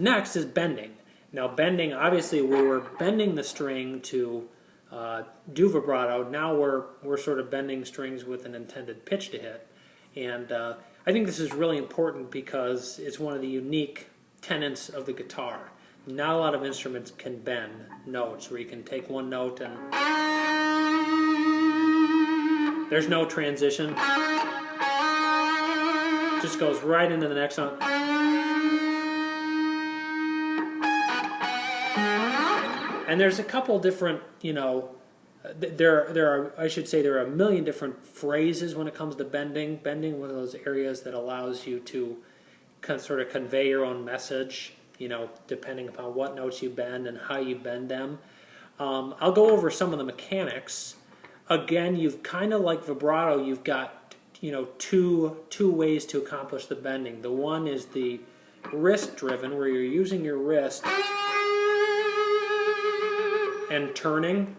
Next is bending. Now bending, obviously we were bending the string to do vibrato. Now we're sort of bending strings with an intended pitch to hit. And I think this is really important because it's one of the unique tenets of the guitar. Not a lot of instruments can bend notes where you can take one note and there's no transition. It just goes right into the next note. And there's a couple different, there are, I should say, there are a million different phrases when it comes to bending. Bending, one of those areas that allows you to sort of convey your own message, depending upon what notes you bend and how you bend them. I'll go over some of the mechanics. Again, you've kind of like vibrato, you've got, two ways to accomplish the bending. The one is the wrist driven, where you're using your wrist and turning.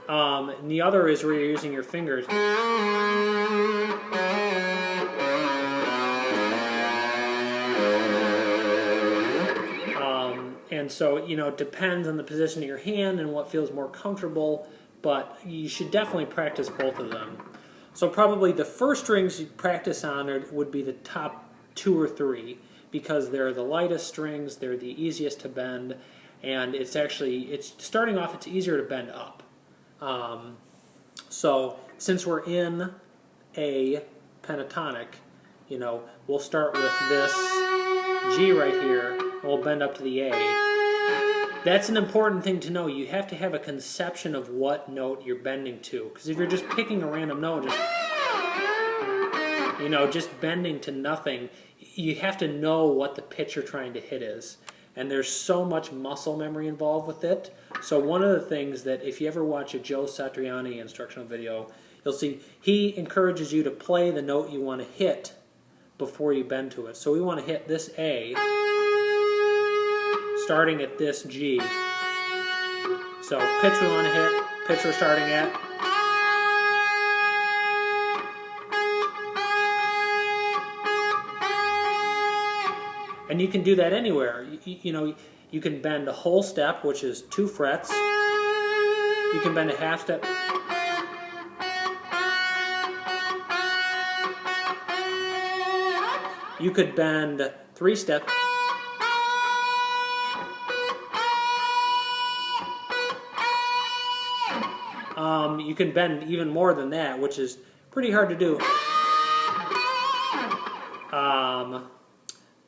And the other is where you're using your fingers. And so, it depends on the position of your hand and what feels more comfortable, but you should definitely practice both of them. So probably the first strings you practice on would be the top 2 or 3, because they're the lightest strings, they're the easiest to bend, and it's starting off, it's easier to bend up. So since we're in a pentatonic, we'll start with this G right here, and we'll bend up to the A. That's an important thing to know. You have to have a conception of what note you're bending to, because if you're just picking a random note, just bending to nothing, you have to know what the pitch you're trying to hit is. And there's so much muscle memory involved with it. So one of the things that if you ever watch a Joe Satriani instructional video, you'll see he encourages you to play the note you want to hit before you bend to it. So we want to hit this A, starting at this G. So pitch we want to hit, pitch we're starting at. And you can do that anywhere. You can bend a whole step, which is 2 frets. You can bend a half step. You could bend 3 steps. You can bend even more than that, which is pretty hard to do.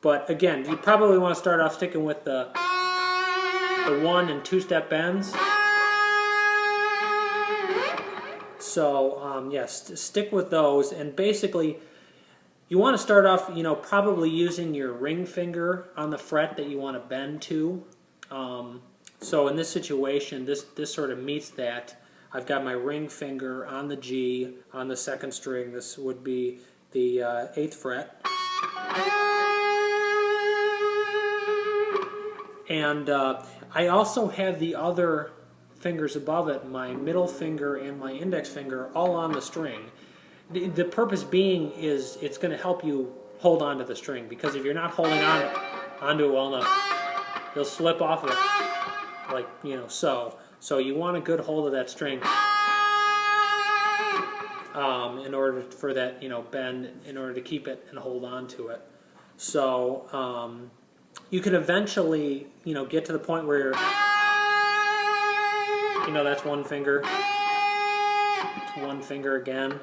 But again, you probably want to start off sticking with the 1 and 2 step bends. So yes, stick with those, and basically you want to start off, probably using your ring finger on the fret that you want to bend to. So in this situation, this sort of meets that. I've got my ring finger on the G on the 2nd string. This would be the 8th fret. And I also have the other fingers above it, my middle finger and my index finger, all on the string. The purpose being is it's going to help you hold on to the string, because if you're not holding onto it well enough, you'll slip off of it, like, so. So you want a good hold of that string in order for that, bend, in order to keep it and hold on to it. So you can eventually, get to the point where you're, that's 1 finger. It's 1 finger again.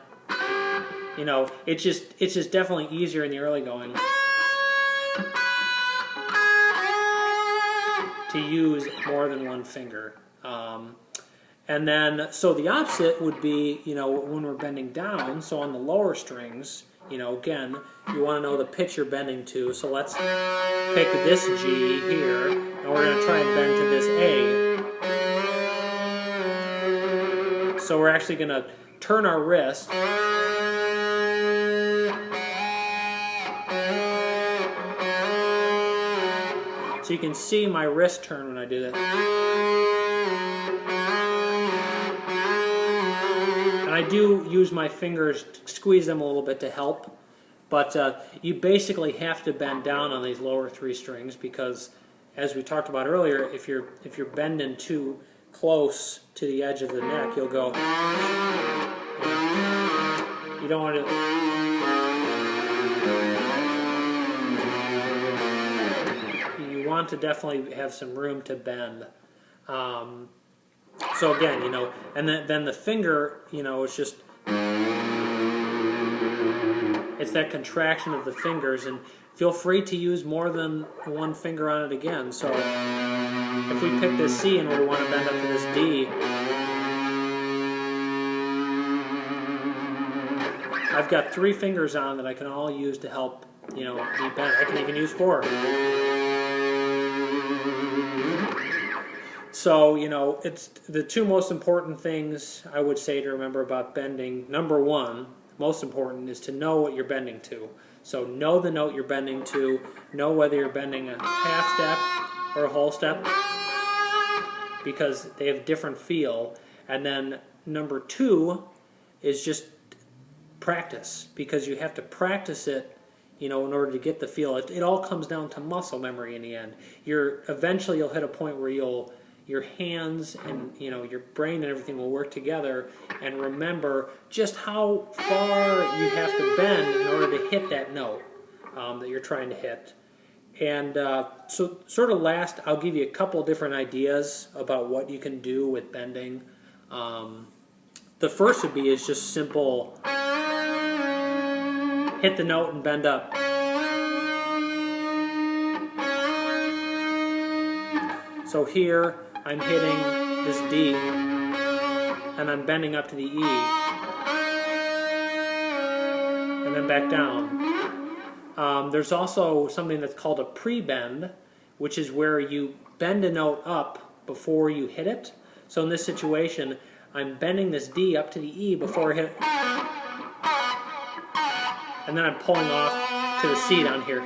It's just definitely easier in the early going to use more than 1 finger. And then, so the opposite would be, when we're bending down, so on the lower strings, again, you want to know the pitch you're bending to. So let's pick this G here, and we're going to try and bend to this A. So we're actually going to turn our wrist. So you can see my wrist turn when I do that. And I do use my fingers, squeeze them a little bit to help. But you basically have to bend down on these lower three strings because, as we talked about earlier, if you're bending too close to the edge of the neck, you'll go. You don't want to. You want to definitely have some room to bend. So again, and then the finger, it's just. It's that contraction of the fingers, and feel free to use more than one finger on it again. So if we pick this C and we want to bend up to this D, I've got 3 fingers on that I can all use to help, be bent. I can even use 4. So, it's the 2 most important things I would say to remember about bending. Number 1, most important, is to know what you're bending to. So know the note you're bending to, know whether you're bending a half step or a whole step, because they have different feel. And then number 2 is just practice, because you have to practice it, in order to get the feel. It all comes down to muscle memory in the end. Eventually you'll hit a point where your hands and your brain and everything will work together and remember just how far you have to bend in order to hit that note that you're trying to hit. And so sort of last, I'll give you a couple different ideas about what you can do with bending. The first would be is just simple, hit the note and bend up. So here I'm hitting this D and I'm bending up to the E and then back down. There's also something that's called a pre-bend, which is where you bend a note up before you hit it. So in this situation, I'm bending this D up to the E before I hit it. And then I'm pulling off to the C down here.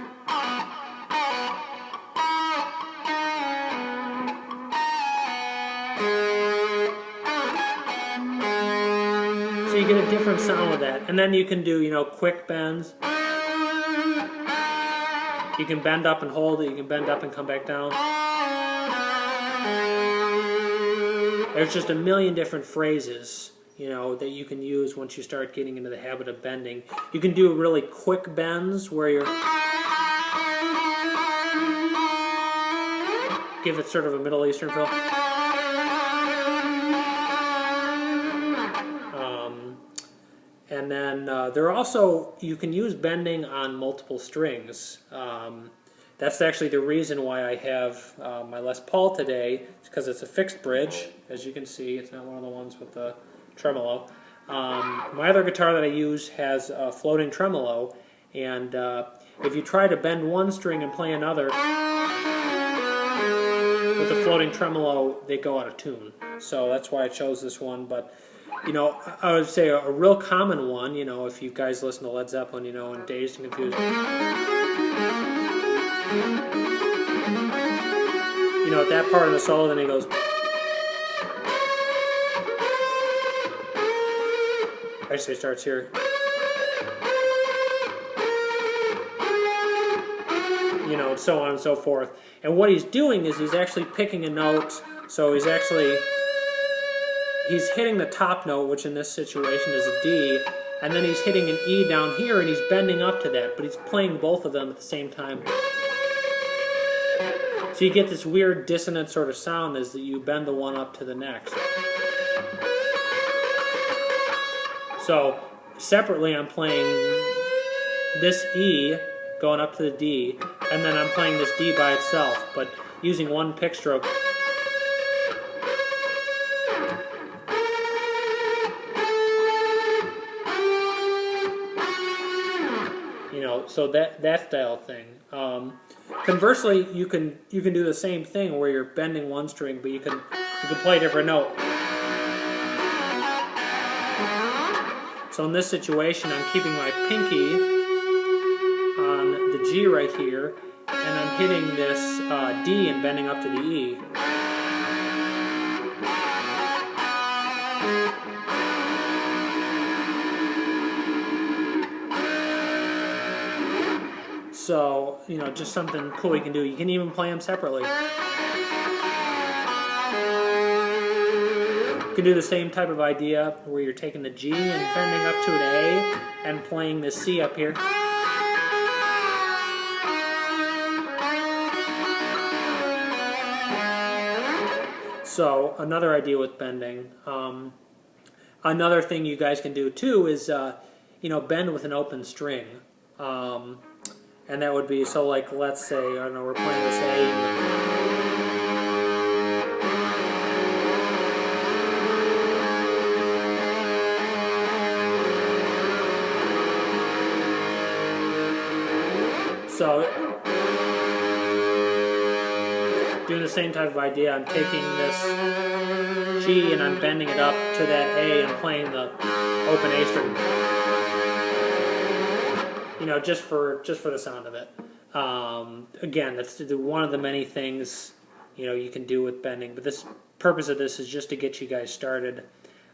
So you get a different sound with that. And then you can do, quick bends. You can bend up and hold it. You can bend up and come back down. There's just a million different phrases, that you can use once you start getting into the habit of bending. You can do really quick bends where you're... Give it sort of a Middle Eastern feel. And then there are also, you can use bending on multiple strings. That's actually the reason why I have my Les Paul today, because it's a fixed bridge. As you can see, it's not one of the ones with the tremolo. My other guitar that I use has a floating tremolo, and if you try to bend one string and play another with the floating tremolo, they go out of tune. So that's why I chose this one. But I would say a real common one, if you guys listen to Led Zeppelin, and Dazed and Confused. At that part of the solo, then he goes. Actually, it starts here. So on and so forth. And what he's doing is he's actually picking a note, so he's hitting the top note, which in this situation is a D, and then he's hitting an E down here, and he's bending up to that, but he's playing both of them at the same time. So you get this weird dissonant sort of sound as you bend the one up to the next. So separately I'm playing this E going up to the D, and then I'm playing this D by itself, but using one pick stroke. So that style thing. Conversely, you can do the same thing where you're bending one string, but you can play a different note. So in this situation, I'm keeping my pinky on the G right here, and I'm hitting this D and bending up to the E. So, you know, just something cool you can do. You can even play them separately. You can do the same type of idea where you're taking the G and bending up to an A and playing the C up here. So another idea with bending. Another thing you guys can do too is, you know, bend with an open string. And that would be, so like, let's say, I don't know, we're playing this A. So, doing the same type of idea, I'm taking this G and I'm bending it up to that A and playing the open A string. You know, just for the sound of it. Again, that's one of the many things, you know, you can do with bending. But this purpose of this is just to get you guys started.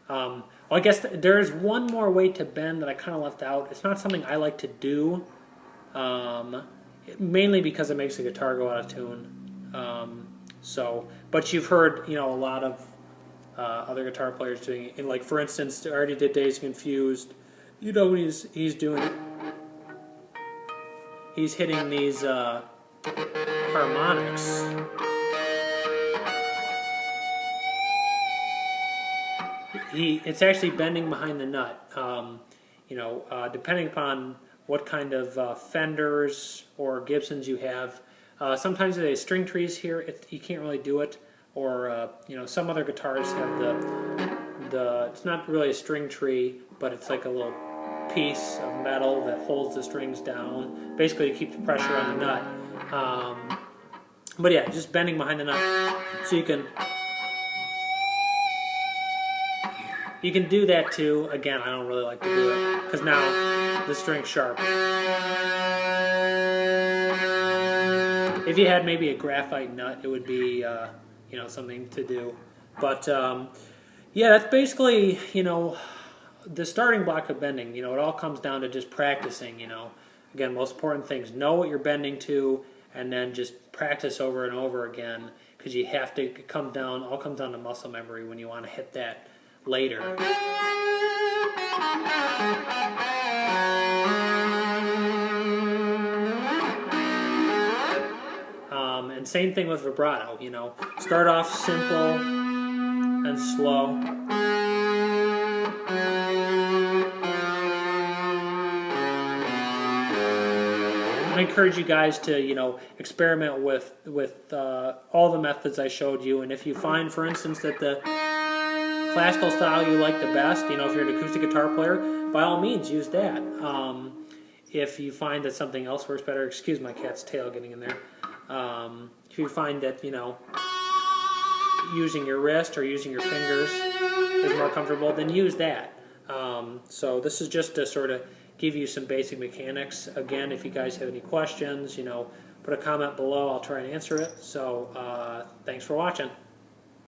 Well, I guess there's one more way to bend that I kind of left out. It's not something I like to do. Mainly because it makes the guitar go out of tune. But you've heard, you know, a lot of other guitar players doing it. And like, for instance, I already did Dazed and Confused. You know what he's doing? He's hitting these harmonics. It's actually bending behind the nut. You know, depending upon what kind of Fenders or Gibsons you have. Sometimes they have string trees here, you can't really do it. Or, you know, some other guitars have it's not really a string tree, but it's like a little piece of metal that holds the strings down, basically to keep the pressure on the nut. But yeah, just bending behind the nut. So you can do that too. Again, I don't really like to do it, because now the string's sharp. If you had maybe a graphite nut, it would be you know, something to do. But yeah, that's basically, you know, the starting block of bending. You know, it all comes down to just practicing. You know, again, most important things: know what you're bending to, and then just practice over and over again, because you have to all comes down to muscle memory when you want to hit that later. And same thing with vibrato, you know. Start off simple and slow. I encourage you guys to, you know, experiment with all the methods I showed you. And if you find, for instance, that the classical style you like the best, you know, if you're an acoustic guitar player, by all means use that. If you find that something else works better, excuse my cat's tail getting in there. If you find that, you know, using your wrist or using your fingers is more comfortable, then use that. So this is just to sort of give you some basic mechanics. Again, if you guys have any questions, you know, put a comment below. I'll try and answer it. So thanks for watching.